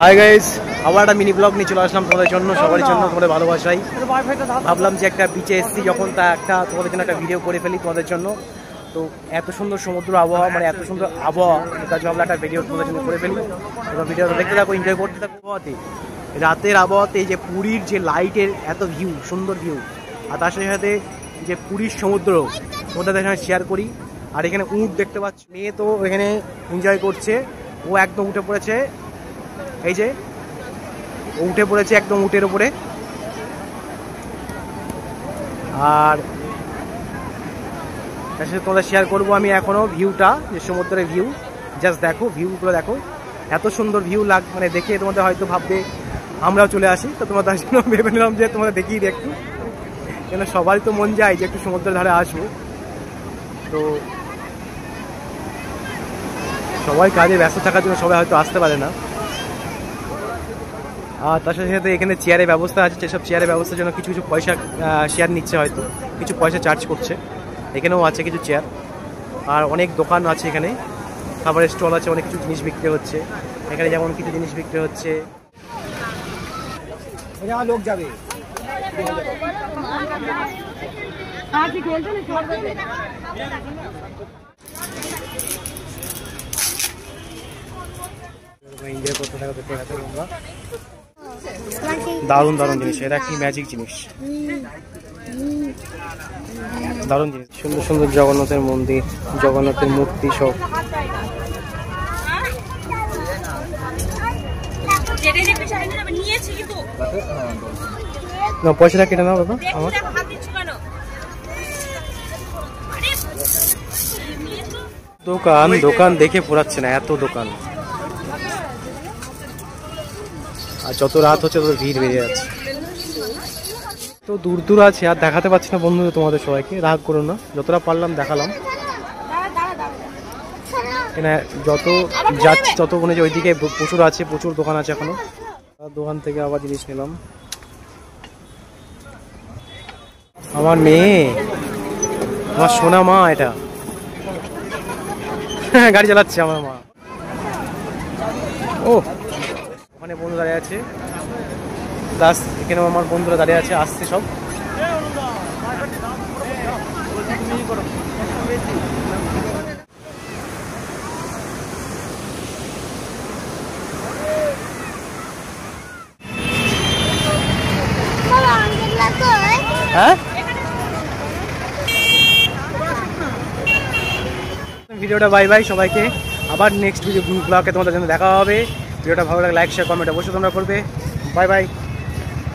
Hi guys, আবার একটা mini blog নিয়ে চলে আসলাম তোমাদের জন্য, সবার জন্য, তোমাদের ভালোবাসাই। ভাবলাম যে একটা বিচে এসেছি যখন, তা একটা তোমাদের জন্য একটা ভিডিও করে ফেলি তোমাদের জন্য। তো এত সুন্দর সমুদ্র আবহাওয়া, মানে এত সুন্দর আবহাওয়া, তার জন্য একটা ভিডিও তোমাদের জন্য করে ফেলি। তোমরা ভিডিওটা দেখতে থাকো, এনজয় করতে থাকো। আবহাওয়াতে, রাতের আবহাওয়াতে যে পুরীর যে লাইটের এত ভিউ, সুন্দর ভিউ, আর তার সাথে সাথে যে পুরীর সমুদ্র ওদের সঙ্গে শেয়ার করি। আর এখানে উট দেখতে পাচ্ছি, মেয়ে তো এখানে এনজয় করছে, ও একদম উঠে পড়েছে, এই যে উঠে পড়েছে একদম উটের উপরে। আর তার সাথে তোমাদের শেয়ার করবো আমি এখনো ভিউটা, যে সমুদ্রের ভিউ। জাস্ট দেখো ভিউগুলো, দেখো এত সুন্দর ভিউ মানে দেখে তোমাদের হয়তো ভাববে আমরাও চলে আসি। তো তোমাদের জন্য ভেবে নিলাম যে তোমাদের দেখিয়ে দিই একটু, কেন সবারই তো মন যায় যে একটু সমুদ্রের ধারে আসবো। তো সবাই কাজে ব্যস্ত থাকার জন্য সবাই হয়তো আসতে পারে না। আর তার সাথে সাথে এখানে চেয়ারের ব্যবস্থা আছে, সেসব চেয়ারের ব্যবস্থার জন্য কিছু কিছু পয়সা শেয়ার নিচ্ছে, হয়তো কিছু পয়সা চার্জ করছে। এখানেও আছে কিছু চেয়ার, আর অনেক দোকান আছে এখানে, খাবারের স্টল আছে, অনেক কিছু জিনিস বিক্রি হচ্ছে এখানে, যেমন কিছু জিনিস বিক্রি হচ্ছে। লোক যাবে এনজয় করতে থাকো, দেখতে থাকো তোমরা। দারুণ দারুণ জিনিস, এটা কি ম্যাজিক জিনিস, দারুণ জিনিস। সুন্দর সুন্দর জগন্নাথের মন্দির, জগন্নাথের মূর্তি সব। পয়সাটা কেটে নাও বাবা আমার। দোকান দোকান দেখে পোড়াচ্ছে না, এত দোকান। আর যত রাত হচ্ছে তত ভিড় বেড়ে যাচ্ছে। তো দূর দূর আছে, আর দেখাতে পারছি না বন্ধু তোমাদের সবাইকে, রাগ করো না, যতটা পারলাম দেখালাম। এখানে যত যাচ্ছি তত মনে হচ্ছে ওইদিকে প্রচুর আছে, প্রচুর দোকান আছে এখনো। দোকান থেকে আবার জিনিস নিলাম। আমার মেয়ে, আমার সোনা মা, এটা গাড়ি চালাচ্ছে আমার মা। ও ওখানে বন্ধু দাঁড়িয়ে আছে, প্লাস এখানে আমার বন্ধুরা দাঁড়িয়ে আছে, আসছে সব। হ্যাঁ, ভিডিওটা বাই বাই সবাইকে, আবার নেক্সট ভিডিও ব্লগে তোমাদের জন্য দেখা হবে। ভিডিওটা ভালো লাগে লাইক শেয়ার কমেন্ট অবশ্যই তোমরা করবে। Bye bye.